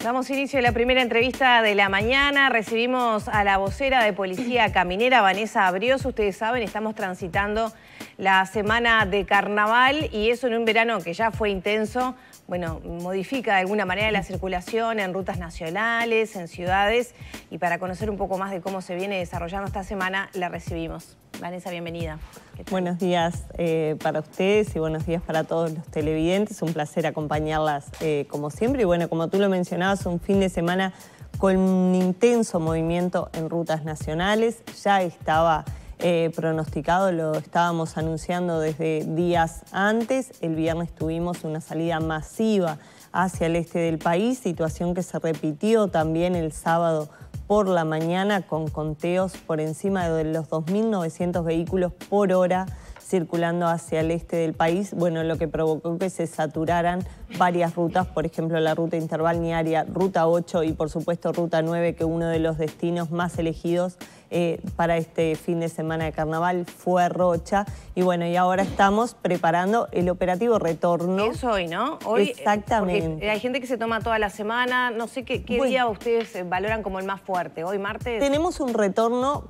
Damos inicio a la primera entrevista de la mañana. Recibimos a la vocera de Policía Caminera, Vanessa Abrioso. Ustedes saben, estamos transitando la semana de carnaval y eso en un verano que ya fue intenso. Bueno, modifica de alguna manera la circulación en rutas nacionales, en ciudades. Y para conocer un poco más de cómo se viene desarrollando esta semana, la recibimos. Vanessa, bienvenida. Buenos días para ustedes y buenos días para todos los televidentes. Un placer acompañarlas como siempre. Y bueno, como tú lo mencionabas, un fin de semana con un intenso movimiento en rutas nacionales. Ya estaba pronosticado, lo estábamos anunciando desde días antes. El viernes tuvimos una salida masiva hacia el este del país, situación que se repitió también el sábado por la mañana con conteos por encima de los 2.900 vehículos por hora circulando hacia el este del país, bueno, lo que provocó que se saturaran varias rutas, por ejemplo la ruta interbalnearia, ruta 8 y por supuesto ruta 9, que uno de los destinos más elegidos para este fin de semana de carnaval fue Rocha. Y bueno, y ahora estamos preparando el operativo retorno. Es hoy, ¿no? Hoy, exactamente. Hay gente que se toma toda la semana, no sé qué día ustedes valoran como el más fuerte. Hoy, martes. Tenemos un retorno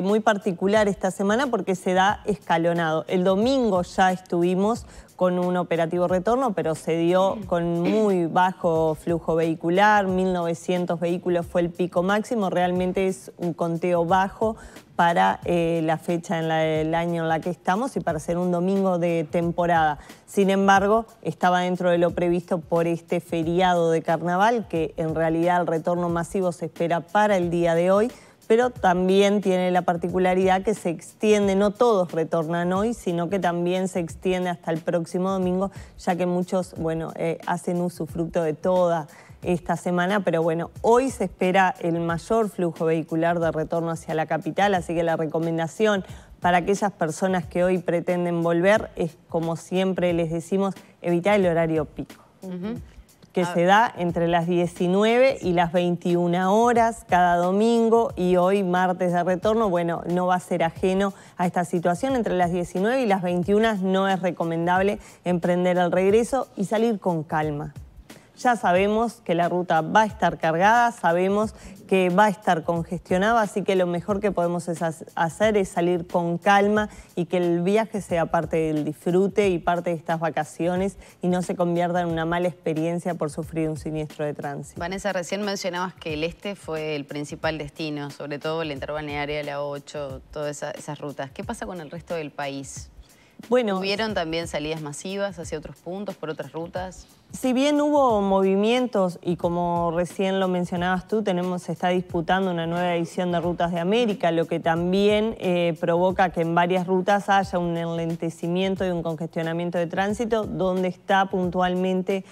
muy particular esta semana porque se da escalonado. El domingo ya estuvimos con un operativo retorno, pero se dio con muy bajo flujo vehicular, 1.900 vehículos fue el pico máximo, realmente es un conteo bajo para la fecha del año en la que estamos y para ser un domingo de temporada. Sin embargo, estaba dentro de lo previsto por este feriado de carnaval, que en realidad el retorno masivo se espera para el día de hoy, pero también tiene la particularidad que se extiende, no todos retornan hoy, sino que también se extiende hasta el próximo domingo, ya que muchos, bueno, hacen usufructo de toda esta semana, pero bueno, hoy se espera el mayor flujo vehicular de retorno hacia la capital, así que la recomendación para aquellas personas que hoy pretenden volver es, como siempre les decimos, evitar el horario pico. Que se da entre las 19 y las 21 horas cada domingo, y hoy, martes de retorno, bueno, no va a ser ajeno a esta situación. Entre las 19 y las 21 no es recomendable emprender el regreso y salir con calma. Ya sabemos que la ruta va a estar cargada, sabemos que va a estar congestionada, así que lo mejor que podemos hacer es salir con calma y que el viaje sea parte del disfrute y parte de estas vacaciones y no se convierta en una mala experiencia por sufrir un siniestro de tránsito. Vanessa, recién mencionabas que el este fue el principal destino, sobre todo la interbalnearia, la 8, todas esas rutas. ¿Qué pasa con el resto del país? Bueno, ¿Tuvieron también salidas masivas hacia otros puntos, por otras rutas? Si bien hubo movimientos y como recién lo mencionabas tú, se está disputando una nueva edición de Rutas de América, lo que también provoca que en varias rutas haya un enlentecimiento y un congestionamiento de tránsito donde está puntualmente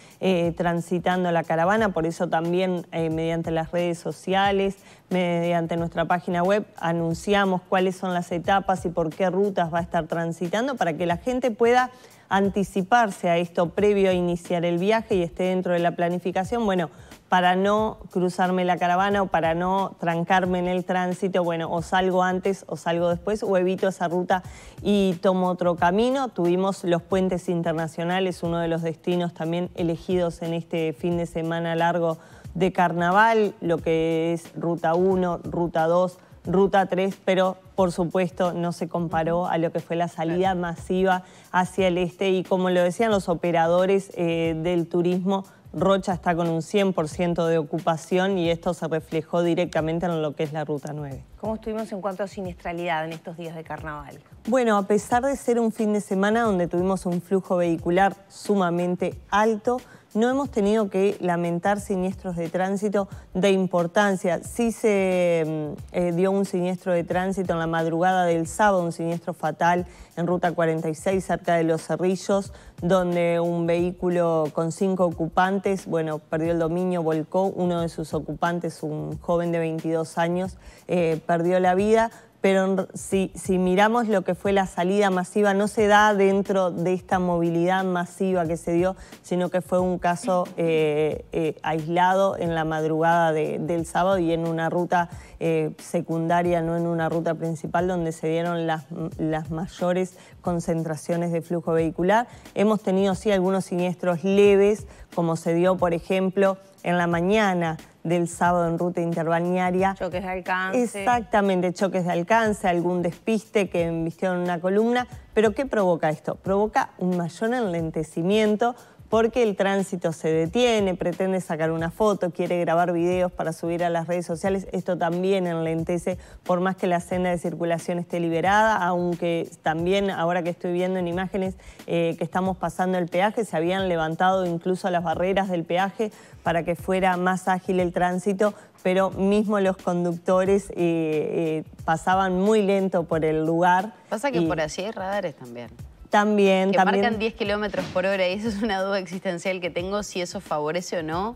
transitando la caravana. Por eso también mediante las redes sociales, mediante nuestra página web, anunciamos cuáles son las etapas y por qué rutas va a estar transitando para que la gente pueda anticiparse a esto previo a iniciar el viaje y esté dentro de la planificación, bueno, para no cruzarme la caravana o para no trancarme en el tránsito, bueno, o salgo antes o salgo después o evito esa ruta y tomo otro camino. Tuvimos los puentes internacionales, uno de los destinos también elegidos en este fin de semana largo de carnaval, lo que es Ruta 1, Ruta 2, Ruta 3, pero por supuesto no se comparó a lo que fue la salida masiva hacia el este y como lo decían los operadores del turismo, Rocha está con un 100% de ocupación y esto se reflejó directamente en lo que es la Ruta 9. ¿Cómo estuvimos en cuanto a siniestralidad en estos días de carnaval? Bueno, a pesar de ser un fin de semana donde tuvimos un flujo vehicular sumamente alto, no hemos tenido que lamentar siniestros de tránsito de importancia. Sí se dio un siniestro de tránsito en la madrugada del sábado, un siniestro fatal en Ruta 46 cerca de Los Cerrillos, donde un vehículo con 5 ocupantes, bueno, perdió el dominio, volcó. Uno de sus ocupantes, un joven de 22 años, perdió la vida. Pero si miramos lo que fue la salida masiva, no se da dentro de esta movilidad masiva que se dio, sino que fue un caso aislado en la madrugada del sábado y en una ruta secundaria, no en una ruta principal, donde se dieron las mayores concentraciones de flujo vehicular. Hemos tenido sí algunos siniestros leves, como se dio, por ejemplo, en la mañana del sábado en ruta interbalnearia. Choques de alcance. Exactamente, choques de alcance, algún despiste que embistieron una columna. ¿Pero qué provoca esto? Provoca un mayor enlentecimiento porque el tránsito se detiene, pretende sacar una foto, quiere grabar videos para subir a las redes sociales. Esto también enlentece, por más que la senda de circulación esté liberada, aunque también, ahora que estoy viendo en imágenes que estamos pasando el peaje, se habían levantado incluso las barreras del peaje para que fuera más ágil el tránsito, pero mismo los conductores pasaban muy lento por el lugar. Pasa que por allí hay radares también. También. Marcan 10 kilómetros por hora y esa es una duda existencial que tengo, si eso favorece o no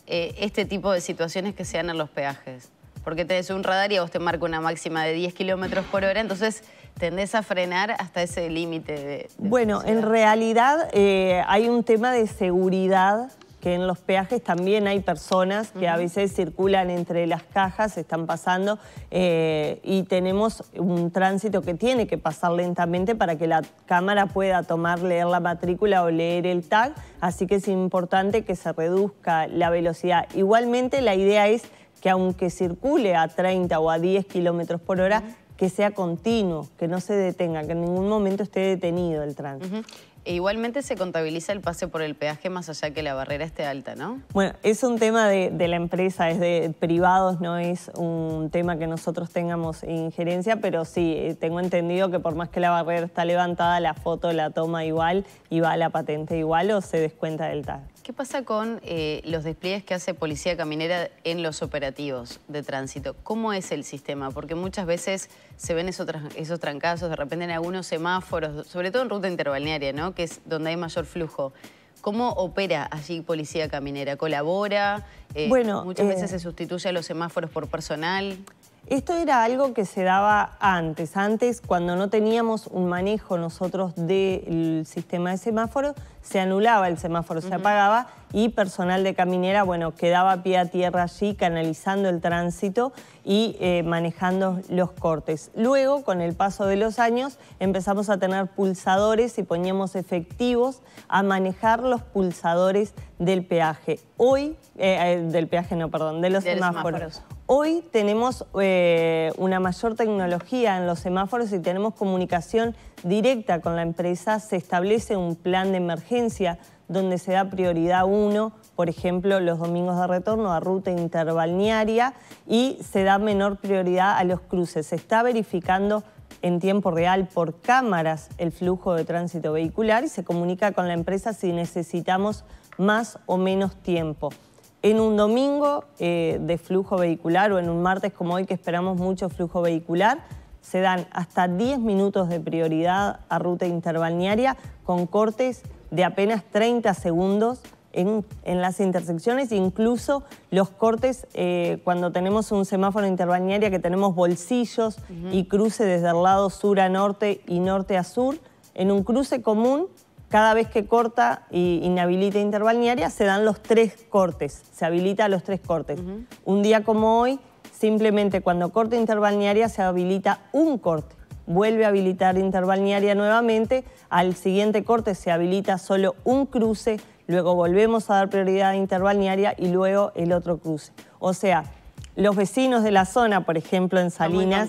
este tipo de situaciones que se dan en los peajes. Porque tenés un radar y a vos te marca una máxima de 10 kilómetros por hora, entonces tendés a frenar hasta ese límite. Bueno, en realidad hay un tema de seguridad, que en los peajes también hay personas que a veces circulan entre las cajas, están pasando y tenemos un tránsito que tiene que pasar lentamente para que la cámara pueda leer la matrícula o leer el tag, así que es importante que se reduzca la velocidad. Igualmente la idea es que aunque circule a 30 o a 10 kilómetros por hora, que sea continuo, que no se detenga, que en ningún momento esté detenido el tránsito. E igualmente se contabiliza el pase por el peaje más allá que la barrera esté alta, ¿no? Bueno, es un tema de la empresa, es de privados, no es un tema que nosotros tengamos injerencia, pero sí, tengo entendido que por más que la barrera está levantada, la foto la toma igual y va a la patente igual o se descuenta del tag. ¿Qué pasa con los despliegues que hace Policía Caminera en los operativos de tránsito? ¿Cómo es el sistema? Porque muchas veces se ven esos trancazos, de repente en algunos semáforos, sobre todo en ruta interbalnearia, ¿no? Que es donde hay mayor flujo. ¿Cómo opera allí Policía Caminera? ¿Colabora? Bueno, muchas veces se sustituye a los semáforos por personal. Esto era algo que se daba antes. Antes, cuando no teníamos un manejo nosotros del sistema de semáforo, se anulaba el semáforo, se apagaba y personal de caminera, bueno, quedaba pie a tierra allí canalizando el tránsito y manejando los cortes. Luego, con el paso de los años, empezamos a tener pulsadores y poníamos efectivos a manejar los pulsadores del peaje. Hoy, de los semáforos. Hoy tenemos una mayor tecnología en los semáforos y tenemos comunicación directa con la empresa. Se establece un plan de emergencia donde se da prioridad 1, por ejemplo, los domingos de retorno a ruta interbalnearia y se da menor prioridad a los cruces. Se está verificando en tiempo real por cámaras el flujo de tránsito vehicular y se comunica con la empresa si necesitamos más o menos tiempo. En un domingo de flujo vehicular o en un martes como hoy que esperamos mucho flujo vehicular, se dan hasta 10 minutos de prioridad a ruta interbalnearia con cortes de apenas 30 segundos en las intersecciones, incluso los cortes cuando tenemos un semáforo interbalnearia que tenemos bolsillos y cruce desde el lado sur a norte y norte a sur, en un cruce común. Cada vez que corta y inhabilita interbalnearia, se dan los 3 cortes, se habilita los 3 cortes. Un día como hoy, simplemente cuando corta interbalnearia se habilita un corte. Vuelve a habilitar interbalnearia nuevamente, al siguiente corte se habilita solo un cruce, luego volvemos a dar prioridad a interbalnearia y luego el otro cruce. O sea, los vecinos de la zona, por ejemplo, en Salinas,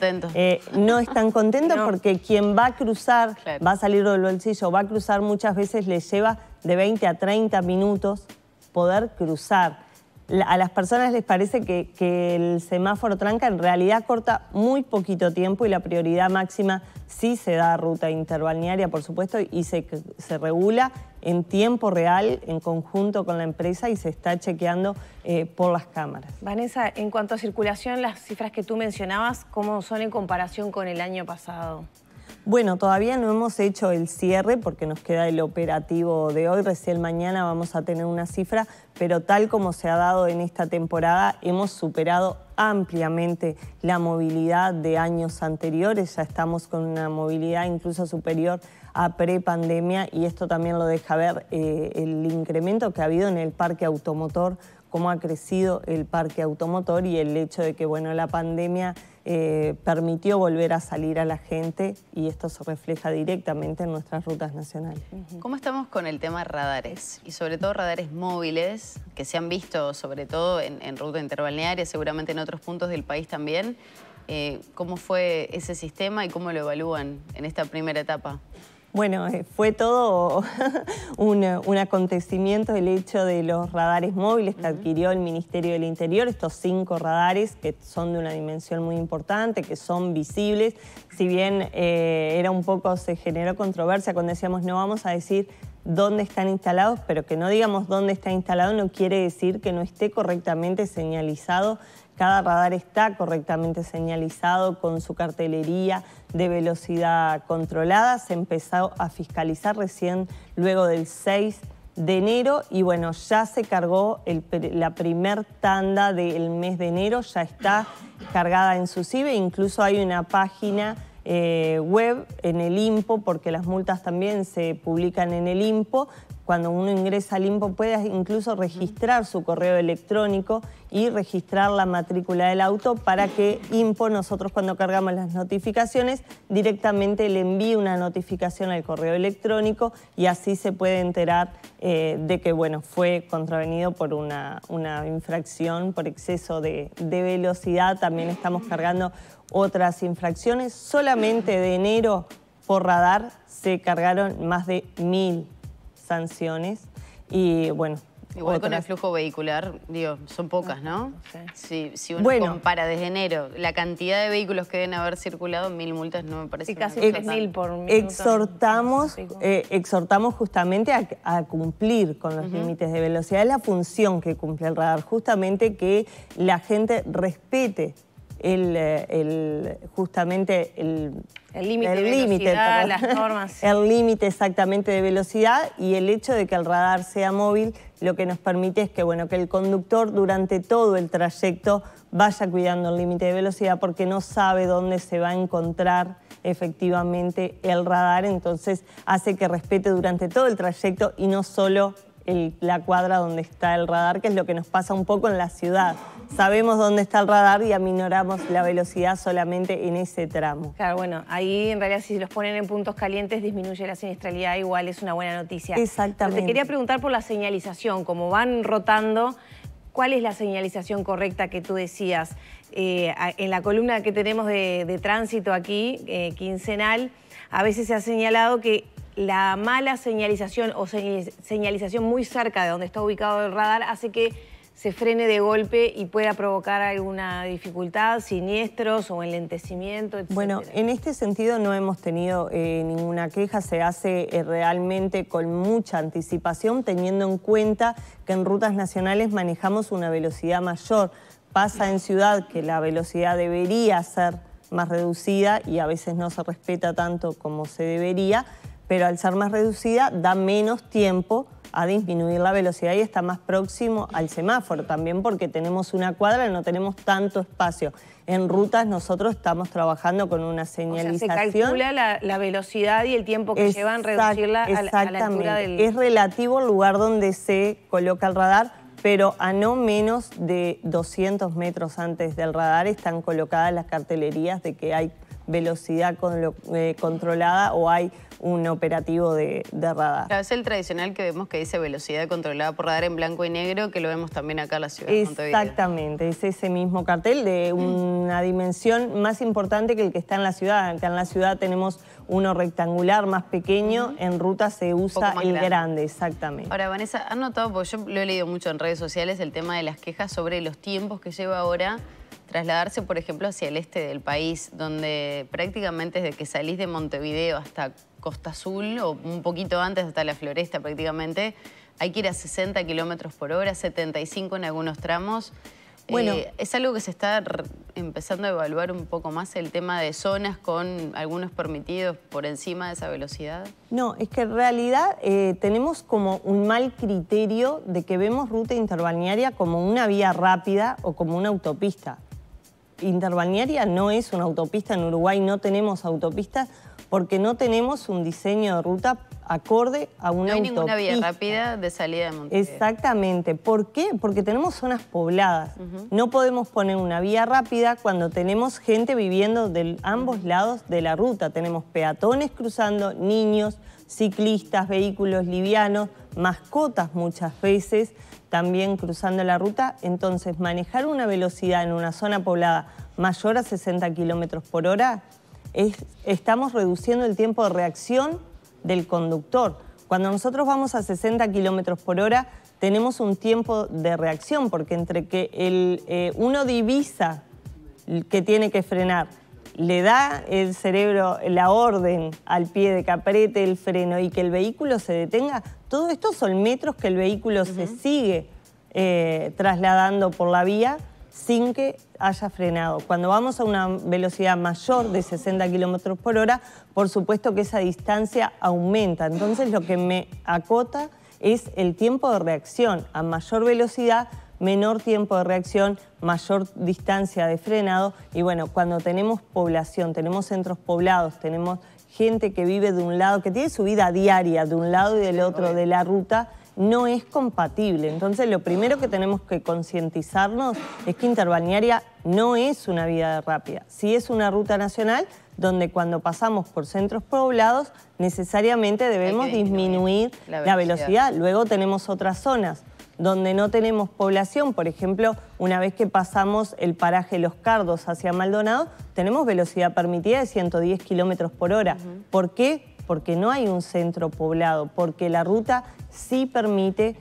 no están contentos porque quien va a cruzar, va a salir del bolsillo, va a cruzar muchas veces, le lleva de 20 a 30 minutos poder cruzar. A las personas les parece que el semáforo tranca, en realidad corta muy poquito tiempo y la prioridad máxima sí se da a ruta interbalnearia, por supuesto, y se regula en tiempo real, en conjunto con la empresa y se está chequeando por las cámaras. Vanessa, en cuanto a circulación, las cifras que tú mencionabas, ¿cómo son en comparación con el año pasado? Bueno, todavía no hemos hecho el cierre porque nos queda el operativo de hoy. Recién mañana vamos a tener una cifra, pero tal como se ha dado en esta temporada, hemos superado ampliamente la movilidad de años anteriores. Ya estamos con una movilidad incluso superior a prepandemia y esto también lo deja ver el incremento que ha habido en el parque automotor, cómo ha crecido el parque automotor y el hecho de que, bueno, la pandemia permitió volver a salir a la gente y esto se refleja directamente en nuestras rutas nacionales. ¿Cómo estamos con el tema radares? Y sobre todo radares móviles, que se han visto sobre todo en ruta interbalnearia, seguramente en otros puntos del país también. ¿Cómo fue ese sistema y cómo lo evalúan en esta primera etapa? Bueno, fue todo un acontecimiento el hecho de los radares móviles que adquirió el Ministerio del Interior, estos 5 radares que son de una dimensión muy importante, que son visibles. Si bien era un poco, se generó controversia cuando decíamos no vamos a decir dónde están instalados, pero que no digamos dónde está instalado no quiere decir que no esté correctamente señalizado. Cada radar está correctamente señalizado con su cartelería de velocidad controlada. Se empezó a fiscalizar recién luego del 6 de enero y bueno, ya se cargó la primer tanda del mes de enero, ya está cargada en su CIBE, incluso hay una página web en el INPO, porque las multas también se publican en el INPO. Cuando uno ingresa al INPO puede incluso registrar su correo electrónico y registrar la matrícula del auto para que INPO, nosotros cuando cargamos las notificaciones, directamente le envíe una notificación al correo electrónico y así se puede enterar de que bueno, fue contravenido por una infracción por exceso de velocidad. También estamos cargando otras infracciones. Solamente de enero por radar se cargaron más de 1000 sanciones y bueno. Igual otras. Con el flujo vehicular, digo, son pocas, ¿no? Sí. Si uno compara desde enero la cantidad de vehículos que deben haber circulado, 1000 multas no me parece. Sí, casi 3000 por minuto. Exhortamos justamente a cumplir con los límites de velocidad. Es la función que cumple el radar, justamente que la gente respete justamente el límite de velocidad, las normas. El límite exactamente de velocidad y el hecho de que el radar sea móvil lo que nos permite es que, bueno, que el conductor durante todo el trayecto vaya cuidando el límite de velocidad porque no sabe dónde se va a encontrar efectivamente el radar, entonces hace que respete durante todo el trayecto y no solo la cuadra donde está el radar, que es lo que nos pasa un poco en la ciudad. Sabemos dónde está el radar y aminoramos la velocidad solamente en ese tramo. Claro, bueno, ahí en realidad si los ponen en puntos calientes disminuye la siniestralidad, igual es una buena noticia. Exactamente. Pero te quería preguntar por la señalización, como van rotando, ¿cuál es la señalización correcta que tú decías? En la columna que tenemos de tránsito aquí, quincenal, a veces se ha señalado que la mala señalización o señalización muy cerca de donde está ubicado el radar hace que se frene de golpe y pueda provocar alguna dificultad, siniestros o enlentecimiento, etc. Bueno, en este sentido no hemos tenido ninguna queja, se hace realmente con mucha anticipación, teniendo en cuenta que en rutas nacionales manejamos una velocidad mayor. Pasa en ciudad que la velocidad debería ser más reducida y a veces no se respeta tanto como se debería, pero al ser más reducida da menos tiempo a disminuir la velocidad y está más próximo al semáforo, también porque tenemos una cuadra y no tenemos tanto espacio. En rutas nosotros estamos trabajando con una señalización. O sea, se calcula la velocidad y el tiempo que llevan reducirla a la altura del... Es relativo al lugar donde se coloca el radar, pero a no menos de 200 metros antes del radar están colocadas las cartelerías de que hay velocidad controlada o hay un operativo de radar. Claro, es el tradicional que vemos que dice velocidad controlada por radar en blanco y negro, que lo vemos también acá en la ciudad de Montevideo. Exactamente, es ese mismo cartel de una dimensión más importante que el que está en la ciudad. Acá en la ciudad tenemos uno rectangular más pequeño, en ruta se usa el grande, exactamente. Ahora, Vanessa, ¿han notado, porque yo lo he leído mucho en redes sociales, el tema de las quejas sobre los tiempos que lleva ahora trasladarse, por ejemplo, hacia el este del país, donde prácticamente desde que salís de Montevideo hasta Costa Azul, o un poquito antes hasta la Floresta prácticamente, hay que ir a 60 kilómetros por hora, 75 en algunos tramos. Bueno, ¿es algo que se está empezando a evaluar un poco más, el tema de zonas con algunos permitidos por encima de esa velocidad? No, es que en realidad tenemos como un mal criterio de que vemos ruta interbalnearia como una vía rápida o como una autopista. Interbalnearia no es una autopista, en Uruguay no tenemos autopistas porque no tenemos un diseño de ruta acorde a una autopista. No hay ninguna vía rápida de salida de Montevideo. Exactamente. ¿Por qué? Porque tenemos zonas pobladas. No podemos poner una vía rápida cuando tenemos gente viviendo de ambos lados de la ruta. Tenemos peatones cruzando, niños, ciclistas, vehículos livianos, mascotas muchas veces también cruzando la ruta. Entonces, manejar una velocidad en una zona poblada mayor a 60 kilómetros por hora, estamos reduciendo el tiempo de reacción del conductor. Cuando nosotros vamos a 60 kilómetros por hora, tenemos un tiempo de reacción, porque entre que uno divisa que tiene que frenar, le da el cerebro la orden al pie de que apriete el freno y que el vehículo se detenga, todo esto son metros que el vehículo se sigue trasladando por la vía sin que haya frenado. Cuando vamos a una velocidad mayor de 60 kilómetros por hora, por supuesto que esa distancia aumenta. Entonces lo que me acota es el tiempo de reacción. A mayor velocidad, menor tiempo de reacción, mayor distancia de frenado. Y bueno, cuando tenemos población, tenemos centros poblados, tenemos gente que vive de un lado, que tiene su vida diaria de un lado y del otro de la ruta, no es compatible. Entonces, lo primero que tenemos que concientizarnos es que interbalnearia no es una vía rápida. Sí es una ruta nacional donde cuando pasamos por centros poblados necesariamente debemos disminuir la velocidad. Luego tenemos otras zonas donde no tenemos población. Por ejemplo, una vez que pasamos el paraje Los Cardos hacia Maldonado, tenemos velocidad permitida de 110 kilómetros por hora. ¿Por qué? Porque no hay un centro poblado, porque la ruta sí permite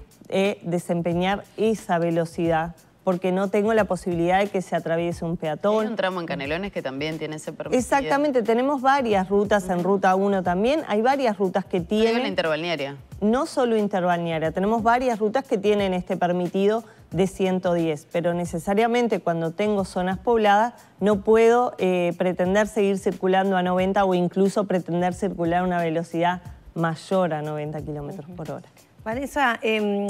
desempeñar esa velocidad, porque no tengo la posibilidad de que se atraviese un peatón. Hay un tramo en Canelones que también tiene ese permiso. Exactamente, tenemos varias rutas en Ruta 1 también. Hay varias rutas que tienen... Hay una interbalnearia. No solo interbalnearia, tenemos varias rutas que tienen este permitido de 110, pero necesariamente cuando tengo zonas pobladas no puedo pretender seguir circulando a 90 o incluso pretender circular a una velocidad mayor a 90 kilómetros por hora. Vanessa, en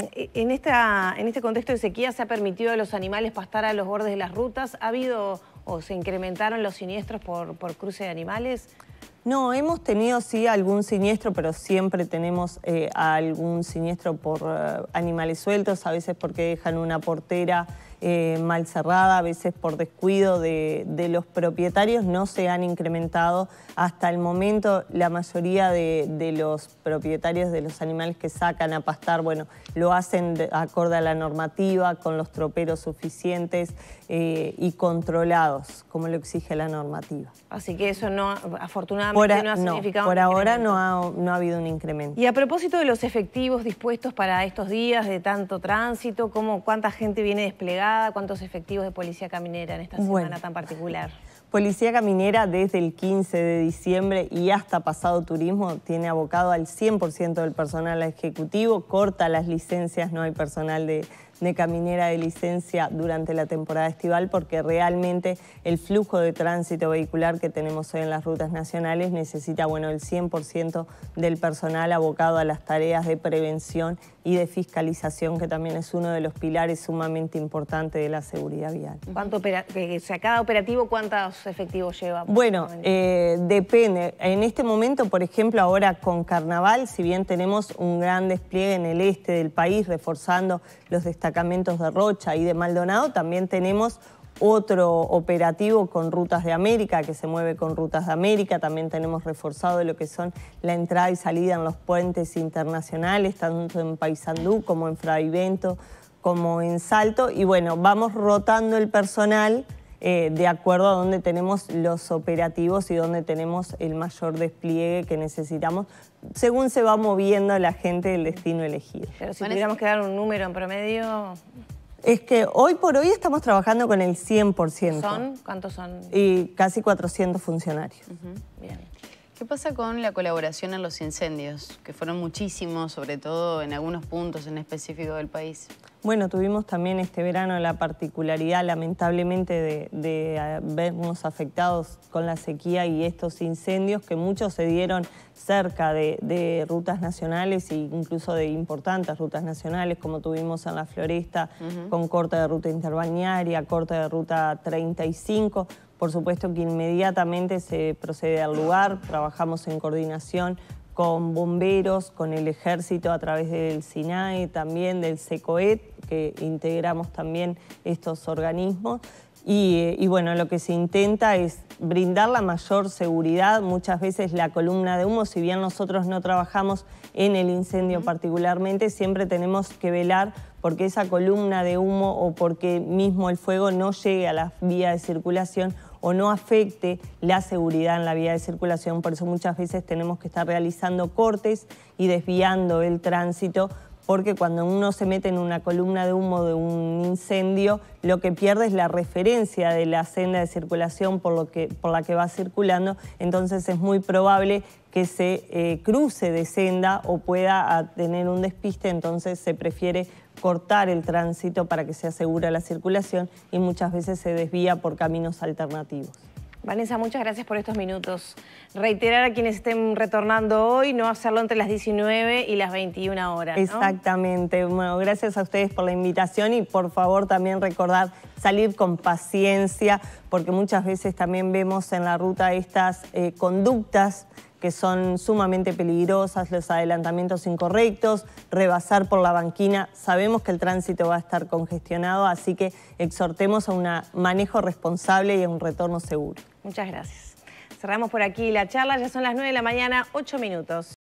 este contexto de sequía se ha permitido a los animales pastar a los bordes de las rutas. ¿Ha habido o se incrementaron los siniestros por cruce de animales? No, hemos tenido sí algún siniestro, pero siempre tenemos algún siniestro por animales sueltos, a veces porque dejan una portera mal cerrada, a veces por descuido de los propietarios. No se han incrementado hasta el momento. La mayoría de los propietarios de los animales que sacan a pastar, bueno, lo hacen acorde a la normativa, con los troperos suficientes y controlados, como lo exige la normativa. Así que eso no, afortunadamente no ha significado por ahora no ha habido un incremento. Y a propósito de los efectivos dispuestos para estos días de tanto tránsito, ¿cuánta gente viene desplegada? ¿Cuántos efectivos de Policía Caminera en esta semana tan particular? Policía Caminera desde el 15 de diciembre y hasta pasado turismo tiene abocado al 100% del personal ejecutivo, corta las licencias, no hay personal de caminera de licencia durante la temporada estival porque realmente el flujo de tránsito vehicular que tenemos hoy en las rutas nacionales necesita, bueno, el 100% del personal abocado a las tareas de prevención y de fiscalización, que también es uno de los pilares sumamente importantes de la seguridad vial. Cada operativo, ¿cuántos efectivos lleva? Bueno, depende. En este momento, por ejemplo, ahora con Carnaval, si bien tenemos un gran despliegue en el este del país, reforzando los destacamentos de Rocha y de Maldonado, también tenemos otro operativo con Rutas de América, que se mueve con Rutas de América. También tenemos reforzado lo que son la entrada y salida en los puentes internacionales, tanto en Paysandú como en Fravivento, como en Salto. Y bueno, vamos rotando el personal de acuerdo a donde tenemos los operativos y donde tenemos el mayor despliegue que necesitamos, según se va moviendo la gente del destino elegido. Pero si tuviéramos que dar un número en promedio... Es que hoy por hoy estamos trabajando con el 100%. ¿Son? ¿Cuántos son? Y casi 400 funcionarios. Bien. ¿Qué pasa con la colaboración en los incendios? Que fueron muchísimos, sobre todo en algunos puntos en específico del país. Bueno, tuvimos también este verano la particularidad, lamentablemente, de vernos afectados con la sequía y estos incendios, que muchos se dieron cerca de rutas nacionales e incluso de importantes rutas nacionales, como tuvimos en la Floresta, con corte de ruta interbalnearia, corte de ruta 35. por supuesto que inmediatamente se procede al lugar, trabajamos en coordinación con bomberos, con el ejército a través del SINAE, también del SECOET, que integramos también estos organismos. Y bueno, lo que se intenta es brindar la mayor seguridad. Muchas veces la columna de humo, si bien nosotros no trabajamos en el incendio particularmente, siempre tenemos que velar porque esa columna de humo o porque mismo el fuego no llegue a la vía de circulación o no afecte la seguridad en la vía de circulación. Por eso muchas veces tenemos que estar realizando cortes y desviando el tránsito, porque cuando uno se mete en una columna de humo de un incendio, lo que pierde es la referencia de la senda de circulación por la que va circulando, entonces es muy probable que se cruce de senda o pueda tener un despiste, entonces se prefiere cortar el tránsito para que se asegure la circulación y muchas veces se desvía por caminos alternativos. Vanessa, muchas gracias por estos minutos. Reiterar a quienes estén retornando hoy, no hacerlo entre las 19 y las 21 horas, ¿no? Exactamente. Bueno, gracias a ustedes por la invitación y por favor también recordar salir con paciencia, porque muchas veces también vemos en la ruta estas conductas que son sumamente peligrosas, los adelantamientos incorrectos, rebasar por la banquina. Sabemos que el tránsito va a estar congestionado, así que exhortemos a un manejo responsable y a un retorno seguro. Muchas gracias. Cerramos por aquí la charla, ya son las 9 de la mañana, 8 minutos.